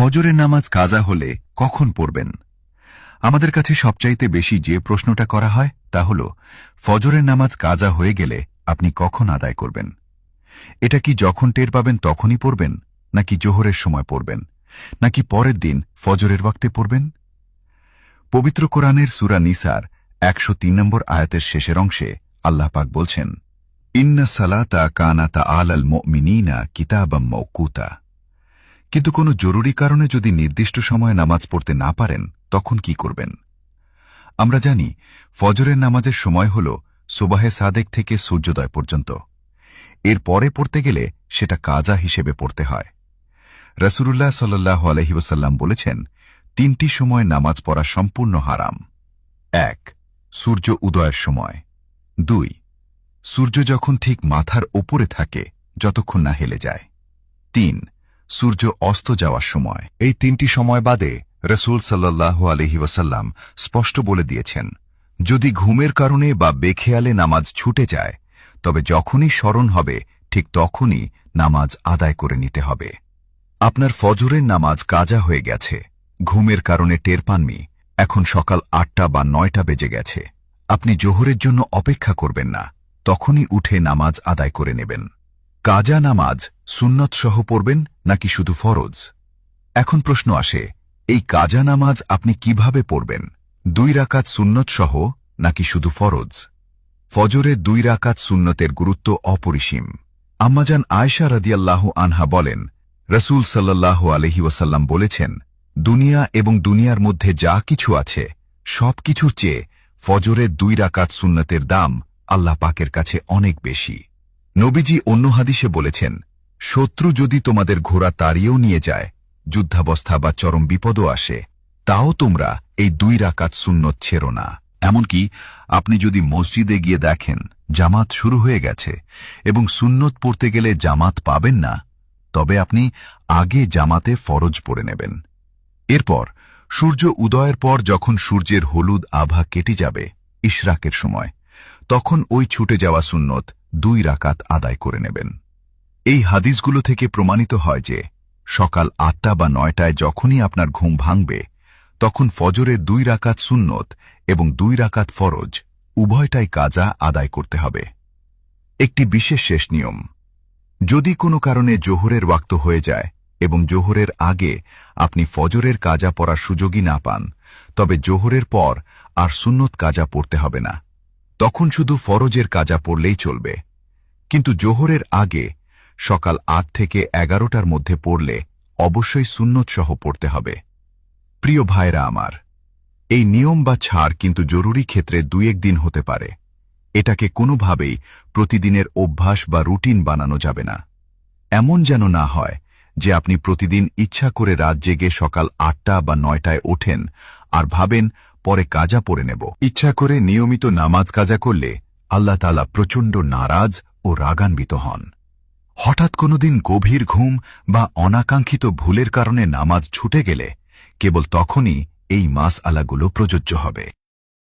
ফজরের নামাজ কাজা হলে কখন পড়বেন? আমাদের কাছে সবচাইতে বেশি যে প্রশ্নটা করা হয় তা হল, ফজরের নামাজ কাজা হয়ে গেলে আপনি কখন আদায় করবেন? এটা কি যখন টের পাবেন তখনই পড়বেন, নাকি জোহরের সময় পড়বেন, নাকি পরের দিন ফজরের ওয়াক্তে পড়বেন? পবিত্র কোরআনের সূরা নিসার ১০৩ নম্বর আয়াতের শেষের অংশে আল্লাহ পাক বলছেন, ইন্না সালাতা কানাতা আলাল মুমিনিনা কিতাবাম মাওকুতা। কিন্তু কোনো জরুরি কারণে যদি নির্দিষ্ট সময়ে নামাজ পড়তে না পারেন, তখন কি করবেন? আমরা জানি ফজরের নামাজের সময় হল সুবাহে সাদেক থেকে সূর্যোদয় পর্যন্ত। এর পরে পড়তে গেলে সেটা কাজা হিসেবে পড়তে হয়। রাসূলুল্লাহ সাল্লাল্লাহু আলাইহি ওয়াসাল্লাম বলেছেন, তিনটি সময় নামাজ পড়া সম্পূর্ণ হারাম। ১. সূর্য উদয়ের সময়। ২. সূর্য যখন ঠিক মাথার ওপরে থাকে, যতক্ষণ না হেলে যায়। ৩. সূর্য অস্ত যাওয়ার সময়। এই তিনটি সময় বাদে রাসূল সাল্লাল্লাহু আলাইহি ওয়াসাল্লাম স্পষ্ট বলে দিয়েছেন, যদি ঘুমের কারণে বা বেখেয়ালে নামাজ ছুটে যায়, তবে যখনই স্মরণ হবে ঠিক তখনই নামাজ আদায় করে নিতে হবে। আপনার ফজরের নামাজ কাজা হয়ে গেছে, ঘুমের কারণে টের পাননি, এখন সকাল ৮টা বা ৯টা বেজে গেছে। আপনি জোহরের জন্য অপেক্ষা করবেন না, তখনই উঠে নামাজ আদায় করে নেবেন। কাজা নামাজ সুন্নত সহ পড়বেন নাকি শুধু ফরজ? এখন প্রশ্ন আসে, এই কাজা নামাজ আপনি কিভাবে পড়বেন? ২ রাকাত সুন্নত সহ নাকি শুধু ফরজ? ফজরে ২ রাকাত সুন্নতের গুরুত্ব অপরিসীম। আম্মাজান আয়েশা রাদিয়াল্লাহু আনহা বলেন, রাসূল সাল্লাল্লাহু আলাইহি ওয়াসাল্লাম বলেছেন, দুনিয়া এবং দুনিয়ার মধ্যে যা কিছু আছে সব কিছুর চেয়ে ফজরে ২ রাকাত সুন্নতের দাম আল্লাহ পাকের কাছে অনেক বেশি। নবীজি অন্য হাদিসে বলেছেন, শত্রু যদি তোমাদের ঘোড়া তাড়িয়েও নিয়ে যায়, যুদ্ধাবস্থা বা চরম বিপদও আসে, তাও তোমরা এই ২ রাকাত সুন্নত ছেড়ো না। এমনকি আপনি যদি মসজিদে গিয়ে দেখেন জামাত শুরু হয়ে গেছে এবং সুন্নত পড়তে গেলে জামাত পাবেন না, তবে আপনি আগে জামাতে ফরজ পড়ে নেবেন। এরপর সূর্য উদয়ের পর যখন সূর্যের হলুদ আভা কেটে যাবে, ইশরাকের সময়, তখন ওই ছুটে যাওয়া সুন্নত ২ রাকাত আদায় করে নেবেন। এই হাদিসগুলো থেকে প্রমাণিত হয় যে সকাল ৮টা বা ৯টায় যখনই আপনার ঘুম ভাঙবে, তখন ফজরে ২ রাকাত সুন্নত এবং ২ রাকাত ফরজ উভয়টাই কাজা আদায় করতে হবে। একটি বিশেষ শেষ নিয়ম, যদি কোনো কারণে জোহরের ওয়াক্ত হয়ে যায় এবং জোহরের আগে আপনি ফজরের কাজা পড়ার সুযোগই না পান, তবে জোহরের পর আর সুন্নত কাজা পড়তে হবে না, তখন শুধু ফরজের কাজা পড়লেই চলবে। কিন্তু জোহরের আগে সকাল ৮ থেকে ১১টার মধ্যে পড়লে অবশ্যই সুন্নত সহ পড়তে হবে। প্রিয় ভাইরা আমার, এই নিয়ম বা ছাড় কিন্তু জরুরি ক্ষেত্রে ২-১ দিন হতে পারে। এটাকে কোনোভাবেই প্রতিদিনের অভ্যাস বা রুটিন বানানো যাবে না। এমন যেন না হয় যে আপনি প্রতিদিন ইচ্ছা করে রাত জেগে সকাল ৮টা বা ৯টায় ওঠেন আর ভাবেন পরে কাজা পড়ে নেব। ইচ্ছা করে নিয়মিত নামাজ কাজা করলে আল্লাহ তাআলা প্রচণ্ড নারাজ ও রাগান্বিত হন। হঠাৎ কোনোদিন গভীর ঘুম বা অনাকাঙ্ক্ষিত ভুলের কারণে নামাজ ছুটে গেলে কেবল তখনই এই মাসআলাগুলো প্রযোজ্য হবে।